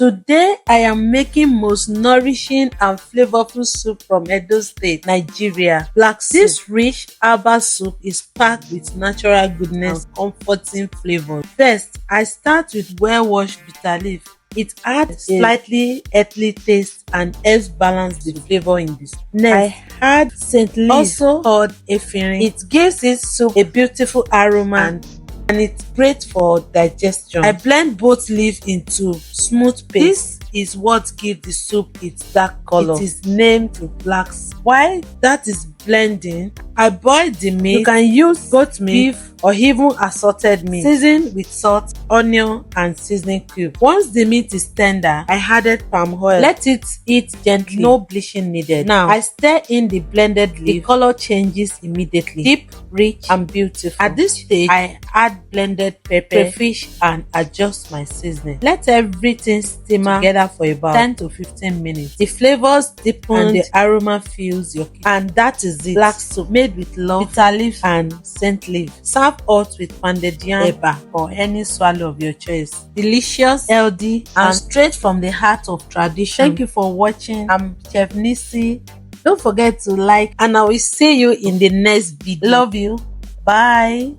Today I am making most nourishing and flavorful soup from Edo State, Nigeria. Black soup. This rich herbal soup is packed with natural goodness and comforting flavor. First, I start with well-washed bitterleaf. It adds slightly earthly taste and helps balance the flavor in this. Next, I add scent leaf, also called efirin. It gives this soup a beautiful aroma and it's great for digestion. I blend both leaves into smooth paste. This is what gives the soup its dark color. It is named black soup. While that is blending, I boil the meat. You can use goat meat, beef, or even assorted meat. Season with salt, onion, and seasoning cube. Once the meat is tender, I added palm oil. Let it heat gently. No bleaching needed. Now, I stir in the blended leaf. The color changes immediately. Deep, rich, and beautiful. At this stage, I add blended pepper, fish, and adjust my seasoning. Let everything simmer together for about 10 to 15 minutes. The flavors deepen and the aroma fills your kitchen. And that is it. Black soup made with love, bitter leaf, and scent leaf. Serve hot with pounded yam, eba, or any swallow of your choice. Delicious, healthy, and straight from the heart of tradition. Thank you for watching. I'm Chef Nisi. Don't forget to like, and I will see you in the next video. Love you. Bye.